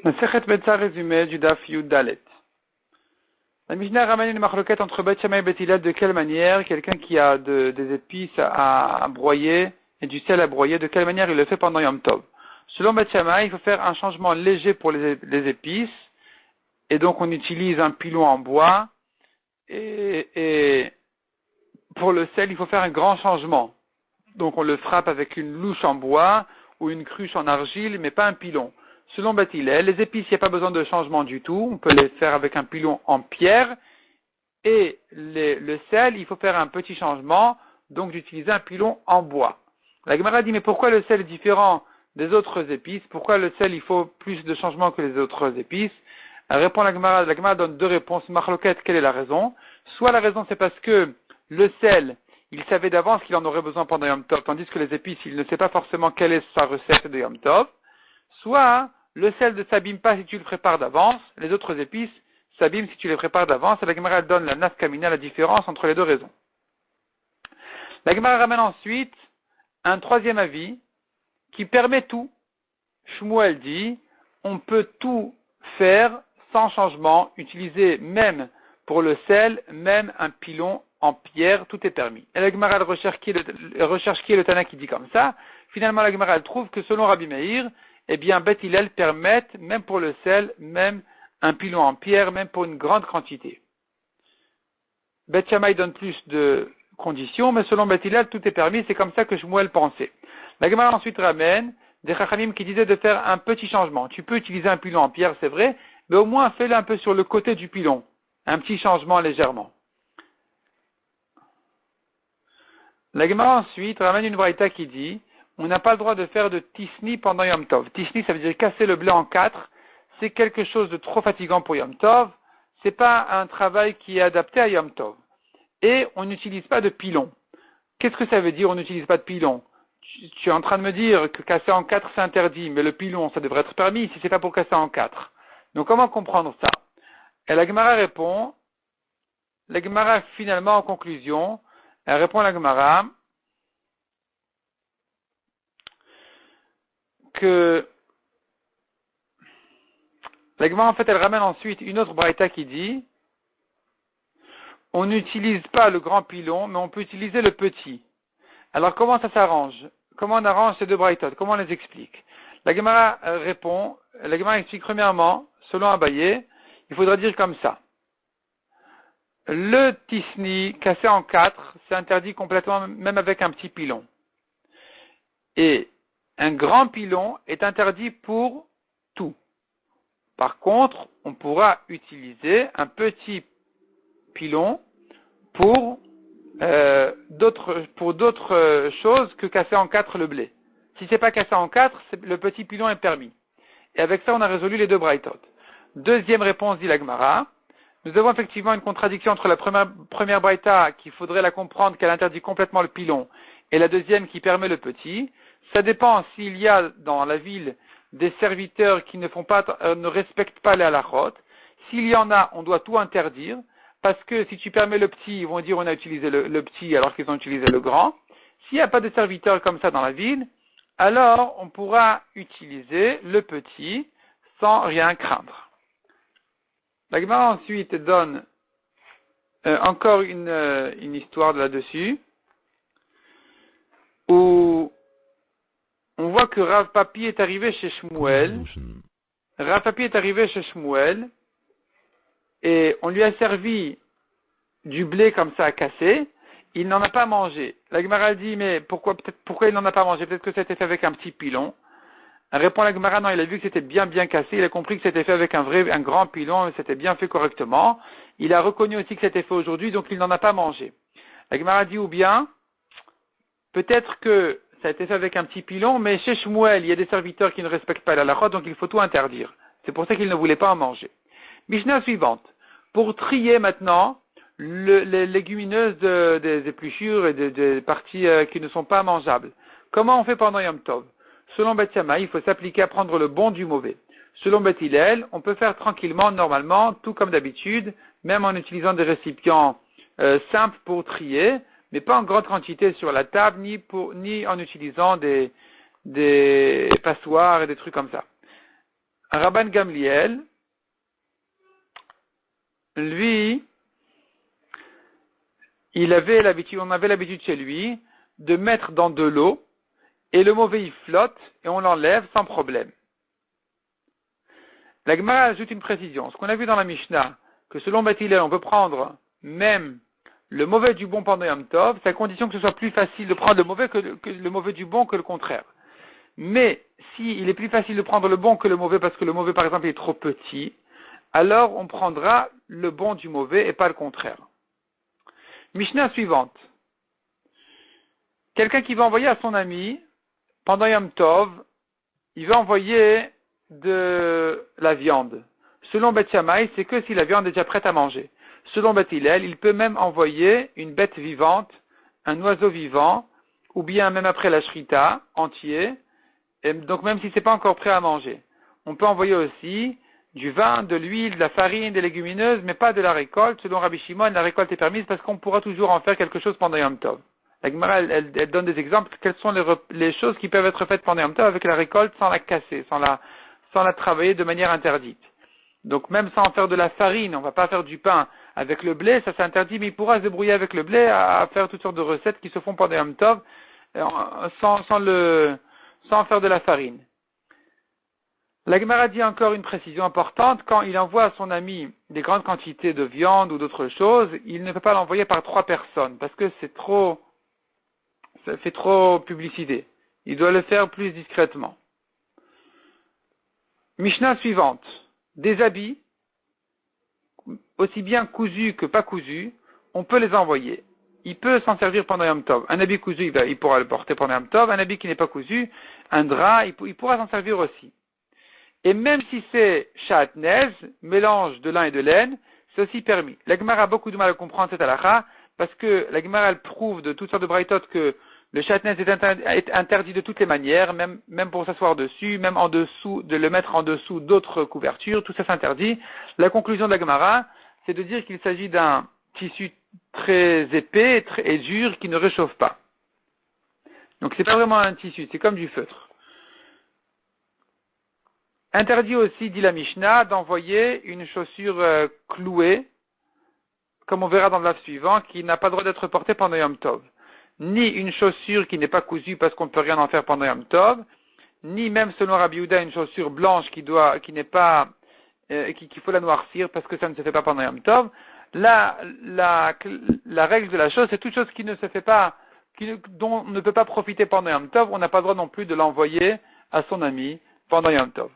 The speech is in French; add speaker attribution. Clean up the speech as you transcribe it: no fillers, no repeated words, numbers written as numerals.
Speaker 1: Masechet Betsa résumé du Daf Yud Dalet. La Mishnah ramène une marloquette entre Bet Shammai et Bet Hillel. De quelle manière quelqu'un qui a des épices à broyer et du sel à broyer, de quelle manière il le fait pendant Yom Tov. Selon Bet Shammai, il faut faire un changement léger pour les épices, et donc on utilise un pilon en bois, et pour le sel, il faut faire un grand changement. Donc on le frappe avec une louche en bois ou une cruche en argile, mais pas un pilon. Selon Bet Hillel, les épices, il n'y a pas besoin de changement du tout. On peut les faire avec un pilon en pierre. Et le sel, il faut faire un petit changement, donc d'utiliser un pilon en bois. La Gemara dit, mais pourquoi le sel est différent des autres épices? Pourquoi le sel, il faut plus de changements que les autres épices? Elle répond la Gemara donne deux réponses. Marloquette, quelle est la raison? Soit la raison, c'est parce que le sel, il savait d'avance qu'il en aurait besoin pendant Yom Tov, tandis que les épices, il ne sait pas forcément quelle est sa recette de Yom Tov. Soit, le sel ne s'abîme pas si tu le prépares d'avance, les autres épices s'abîment si tu les prépares d'avance, et la Gemara donne la nafkamina, la différence entre les deux raisons. La Gemara ramène ensuite un troisième avis qui permet tout. Shmuel dit, on peut tout faire sans changement, utiliser même pour le sel, même un pilon en pierre, tout est permis. Et la Gemara recherche qui est le Tana qui dit comme ça. Finalement, la Gemara trouve que selon Rabbi Meir, eh bien, Bet Hillel permettent, même pour le sel, même un pilon en pierre, même pour une grande quantité. Bet Shammai donne plus de conditions, mais selon Bet Hillel, tout est permis, c'est comme ça que Shmuel pensait. La Gemara ensuite ramène des Chachamim qui disaient de faire un petit changement. Tu peux utiliser un pilon en pierre, c'est vrai, mais au moins fais-le un peu sur le côté du pilon. Un petit changement légèrement. La Gemara ensuite ramène une braïta qui dit, on n'a pas le droit de faire de tisni pendant Yom Tov. Tisni, ça veut dire casser le blé en quatre. C'est quelque chose de trop fatigant pour Yom Tov. C'est pas un travail qui est adapté à Yom Tov. Et on n'utilise pas de pilon. Qu'est-ce que ça veut dire, on n'utilise pas de pilon? Tu es en train de me dire que casser en quatre, c'est interdit, mais le pilon, ça devrait être permis si c'est pas pour casser en quatre. Donc comment comprendre ça? Et la Gemara répond, la Gemara finalement en conclusion, elle répond à la Gemara que la Gemara en fait elle ramène ensuite une autre braïta qui dit on n'utilise pas le grand pilon, mais on peut utiliser le petit. Alors comment ça s'arrange? Comment on arrange ces deux braïtotes? Comment on les explique? La Gemara répond, la Gemara explique premièrement, selon Abaye, il faudra dire comme ça. Le tisni cassé en quatre, c'est interdit complètement, même avec un petit pilon. Et un grand pilon est interdit pour tout. Par contre, on pourra utiliser un petit pilon pour d'autres choses que casser en quatre le blé. Si c'est pas cassé en quatre, le petit pilon est permis. Et avec ça, on a résolu les deux braïtot. Deuxième réponse, dit la Gemara. Nous avons effectivement une contradiction entre la première braïta, qu'il faudrait la comprendre qu'elle interdit complètement le pilon, et la deuxième qui permet le petit. Ça dépend s'il y a dans la ville des serviteurs qui ne respectent pas les halachot. S'il y en a, on doit tout interdire, parce que si tu permets le petit, ils vont dire on a utilisé le petit alors qu'ils ont utilisé le grand. S'il n'y a pas de serviteurs comme ça dans la ville, alors on pourra utiliser le petit sans rien craindre. La Gemara ensuite donne encore une histoire de là-dessus, où on voit que Rav Papi est arrivé chez Shmuel. Rav Papi est arrivé chez Shmuel, et on lui a servi du blé comme ça à casser. Il n'en a pas mangé. La Gemara dit, mais pourquoi il n'en a pas mangé? Peut-être que c'était fait avec un petit pilon. Elle répond à la Gemara, non, il a vu que c'était bien cassé, il a compris que c'était fait avec un grand pilon, c'était bien fait correctement. Il a reconnu aussi que c'était fait aujourd'hui, donc il n'en a pas mangé. La Gemara dit, ou bien, peut-être que ça a été fait avec un petit pilon, mais chez Shmuel, il y a des serviteurs qui ne respectent pas la halakha, donc il faut tout interdire. C'est pour ça qu'il ne voulait pas en manger. Mishnah suivante. Pour trier maintenant les légumineuses des épluchures et des parties qui ne sont pas mangeables. Comment on fait pendant Yom Tov? Selon Bet Shammai, il faut s'appliquer à prendre le bon du mauvais. Selon Bet Hillel, on peut faire tranquillement, normalement, tout comme d'habitude, même en utilisant des récipients simples pour trier, mais pas en grande quantité sur la table, ni en utilisant des passoires et des trucs comme ça. Rabban Gamliel, lui, on avait l'habitude chez lui de mettre dans de l'eau et le mauvais il flotte et on l'enlève sans problème. La Gemara ajoute une précision. Ce qu'on a vu dans la Mishnah, que selon Beth Hillel, on peut prendre même le mauvais du bon pendant Yom Tov, c'est à condition que ce soit plus facile de prendre le mauvais que le mauvais du bon que le contraire. Mais s'il est plus facile de prendre le bon que le mauvais parce que le mauvais par exemple est trop petit, alors on prendra le bon du mauvais et pas le contraire. Mishnah suivante. Quelqu'un qui va envoyer à son ami, pendant Yom Tov, il va envoyer de la viande. Selon Beth Shammai, c'est que si la viande est déjà prête à manger. Selon Beth Hillel, il peut même envoyer une bête vivante, un oiseau vivant, ou bien même après la shrita, entier, et donc même si c'est pas encore prêt à manger. On peut envoyer aussi du vin, de l'huile, de la farine, des légumineuses, mais pas de la récolte. Selon Rabbi Shimon, la récolte est permise parce qu'on pourra toujours en faire quelque chose pendant Yom Tov. La Gemara, elle donne des exemples. Quelles sont les choses qui peuvent être faites pendant Yom Tov avec la récolte sans la casser, sans la travailler de manière interdite. Donc même sans faire de la farine, on va pas faire du pain avec le blé, ça c'est interdit, mais il pourra se débrouiller avec le blé à faire toutes sortes de recettes qui se font pendant Yom Tov sans faire de la farine. La Gemara dit encore une précision importante, quand il envoie à son ami des grandes quantités de viande ou d'autres choses, il ne peut pas l'envoyer par 3 personnes, parce que ça fait trop publicité. Il doit le faire plus discrètement. Mishnah suivante. Des habits, aussi bien cousus que pas cousus, on peut les envoyer. Il peut s'en servir pendant Yom Tov. Un habit cousu, il pourra le porter pendant Yom Tov. Un habit qui n'est pas cousu, un drap, il pourra s'en servir aussi. Et même si c'est shatnez, mélange de lin et de laine, c'est aussi permis. La Gemara a beaucoup de mal à comprendre cette halakha, parce que la Gemara elle prouve de toutes sortes de braïtot que le shatnez est interdit de toutes les manières, même pour s'asseoir dessus, même en dessous, de le mettre en dessous d'autres couvertures, tout ça s'interdit. La conclusion de la Gemara, c'est de dire qu'il s'agit d'un tissu très épais et dur qui ne réchauffe pas. Donc c'est pas vraiment un tissu, c'est comme du feutre. Interdit aussi, dit la Mishnah, d'envoyer une chaussure clouée, comme on verra dans le live suivant, qui n'a pas le droit d'être portée pendant Yom Tov. Ni une chaussure qui n'est pas cousue parce qu'on ne peut rien en faire pendant Yom Tov, ni même selon Rabbi Yehuda une chaussure blanche qu'il faut la noircir parce que ça ne se fait pas pendant Yom Tov. La règle de la chose, c'est toute chose qui ne se fait pas, dont on ne peut pas profiter pendant Yom Tov, on n'a pas le droit non plus de l'envoyer à son ami pendant Yom Tov.